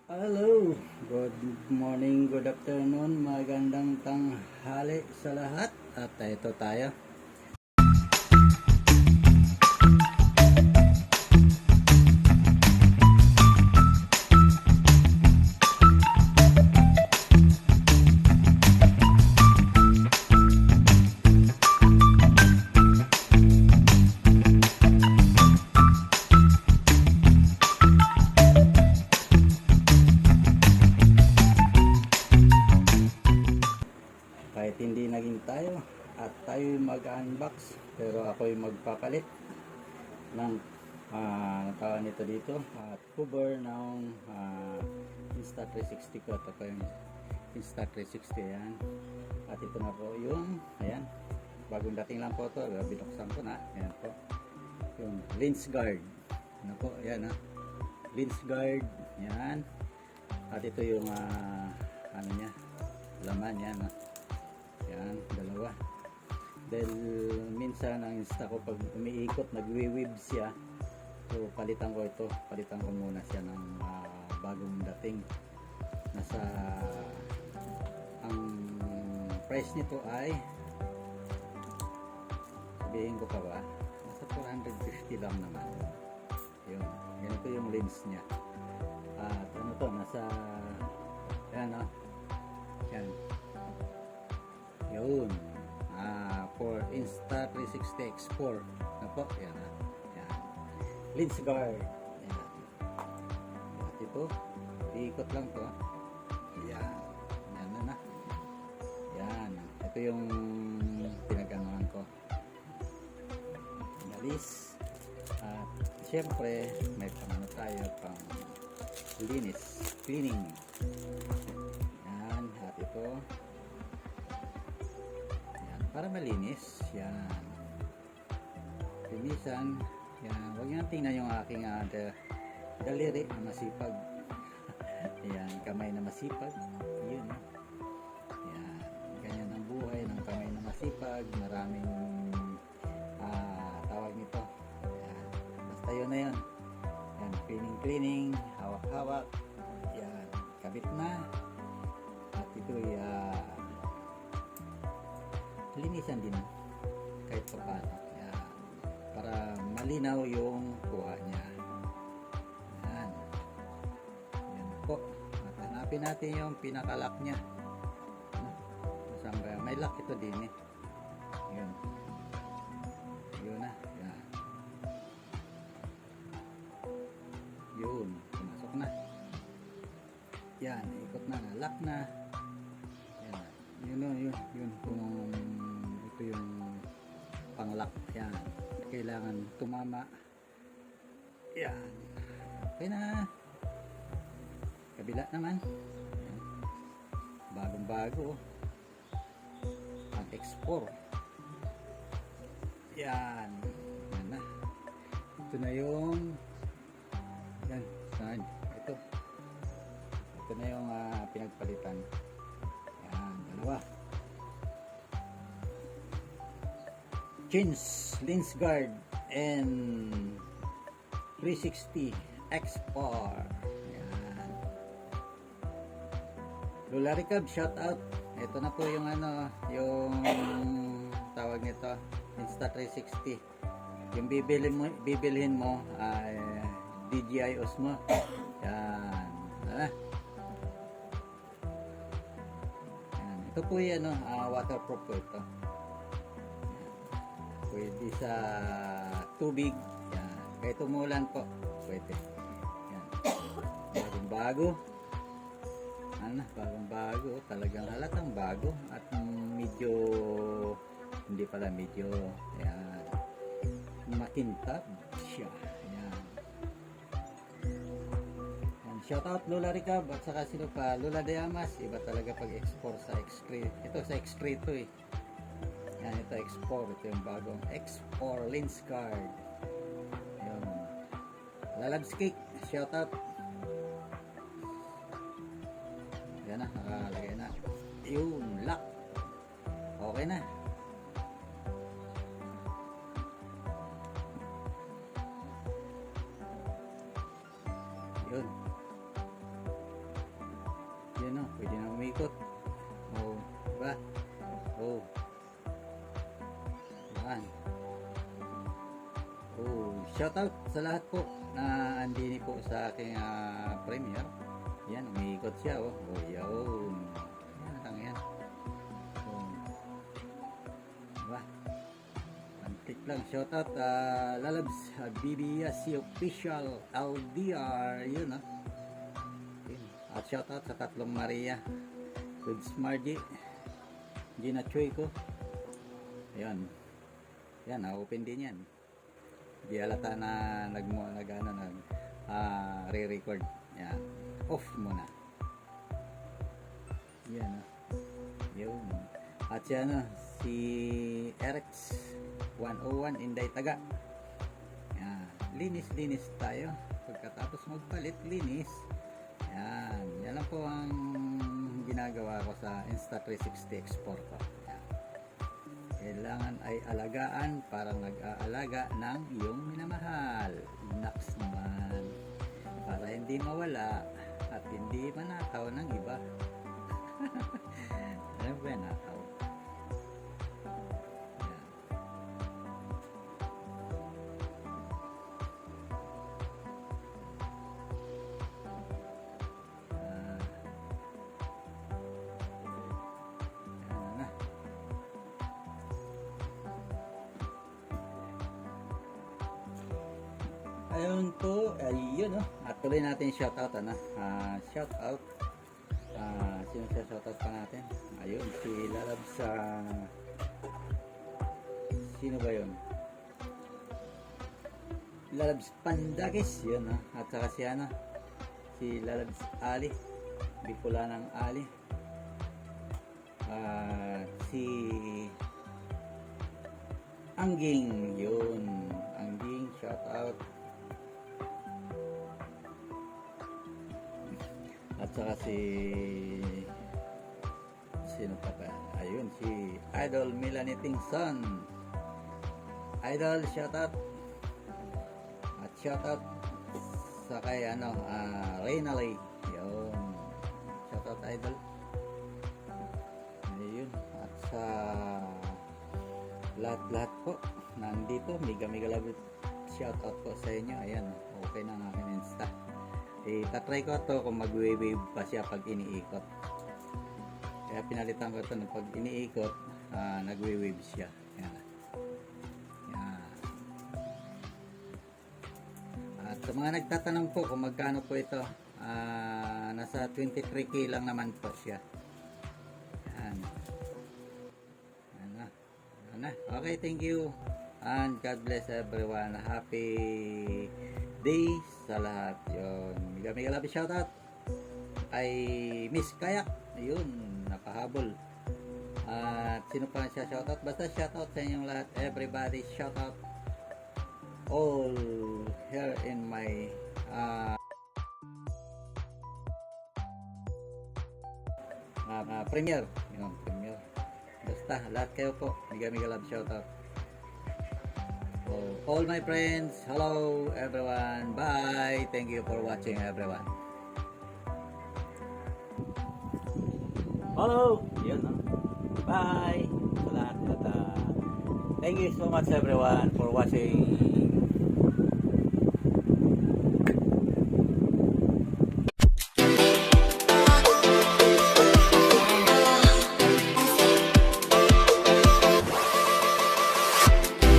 Hello, good morning, good afternoon, magandang tanghali sa lahat. At ito tayo. Kahit hindi naging tayo at tayo mag-unbox, pero ako'y magpapalit ng tawag nito dito at cover ng Insta360 ko. Ito po yung Insta360 yan. At ito na po yung ayan, bagong dating lang po ito, binuksan ko na. Ayan po yung lens guard. Ano po, ayan lens guard yan. At ito yung ano niya, laman yan yan, dalawa. Dahil minsan ang Insta ko pag umiikot, nagwi-weave siya. So palitan ko ito, palitan ko muna siya ng bagong dating. Nasa ang price nito ay sabihin ko pa ba? Nasa 450 lang naman. Yun, ganito yung lens niya. At ano to, nasa yan yan. Yun. For Insta360 X4. Ano po? Yan. Yan. Lens guard. Yan. At ito, iikot lang to. Yan. Yan na. Yan. Ito yung pinaganoan ko. Nalis. At syempre, may pang tayo pang linis. Cleaning. Yan. At ito, para malinis yan, linisan yan. Huwag nyo tingnan yung aking daliri na masipag yan, kamay na masipag yun yan, ganyan ang buhay ng kamay na masipag. Maraming tawag nito yan. Basta yun na yun yan, cleaning, hawak-hawak yan, kabit na. At ito linisan din kahit paano para malinaw yung kuha niya. Yan. Yan po. At hanapin natin yung pinakalock niya. Saan ba? May lock ito din Yun. Yun na. Yan. Yun. Pumasok na. Yan. Ikot na. Lock na. Yan. Yun. Kung ito yung pang-lock yan, kailangan tumama yan. Okay na. Kabila naman yan. Bagong bago ang X4 yan. Yan na. Ito na yung yan. Saan? Ito na yung pinagpalitan yan. Dalawa. Chins, lens guard, and 360 X4. Yan. Lola Recab, shout out. Ito na po yung yung tawag nito, Insta360. Yung bibilhin mo ay DJI Osmo. Yan. Yan. Ito po yung waterproof po ito. Pwede sa tubig yan. Kahit umulan po pwede yan. Bagong bago talagang halatang bago. At medyo hindi pala medyo yan, makintab siya yan. Shout out Lola Recab at saka sino pa, Lola Diamas. Iba talaga pag export sa X3. Ito sa X3 to yan, ito X4, ito yung bagong X4 lens guard. Ayun. Lalabs Cake, shout out. Yan na, nakalagay na. Yun, lock. Okay na. Yun. shoutout sa lahat po na andini po sa aking premiere. Yan, umiikot siya, oh. Oh, yun. Yan lang yan. So, diba? Antik lang. Shoutout, Lalabs, BBSC Official, LDR, yun, ah. Yun. At shoutout sa tatlong Maria, Goods Margie, Gina Choy ko. Ayan. Yan, open din yan. Di halata na re-record. Yan. Off muna. Yan. Yun. At yan, si Erix 101 Inday Taga. Yan. Linis-linis tayo. Pagkatapos magpalit, linis. Yan. Yan lang po ang ginagawa ko sa Insta360 Export ko. Yan. Kailangan ay alagaan para nag-aalaga ng iyong minamahal. Naks naman. Para hindi mawala at hindi manakaw ng iba. Ano ba nakaw? Yan. Yan na. Ayun po, ayun, oh. At tuloy natin shoutout, shoutout. Sino siya shoutout pa natin? Ayun, si Lalab sa sino ba yun? Lalabs Pandagis, yun, oh. At saka si Lalabs Ali, Bicolanang Ali. Si Angging, yun. Angging, shoutout. At saka sino pa ba? Ayun, si Idol Melanie Tingson. Idol, shoutout. At shoutout sa kay Reynalay. Yun. Shoutout, Idol. Ayun. At sa lahat po nandito, mega love shoutout po sa inyo. Ayan, okay na ang aking Insta. Tatry ko to kung mag-wave pa siya pag iniikot. Kaya pinalitan ko ito ng pag iniikot, nag-wave siya. Yan. Yan. At sa mga nagtatanong po kung magkano po ito, nasa 23k lang naman po siya. Yan. Yan na. Yan na. Okay, thank you. And God bless everyone. Happy day sa lahat. Yun. Mega love shoutout ay Miss Kayak. Ayun, nakahabol. At sino pa siya shoutout? Basta shoutout sa inyong lahat. Everybody shoutout. All here in my premiere. Yun, premiere. Basta lahat kayo po. Mega love shoutout. So, all my friends, hello everyone, bye, thank you for watching everyone. Hello, yun, bye sa lahat. Thank you so much everyone for watching.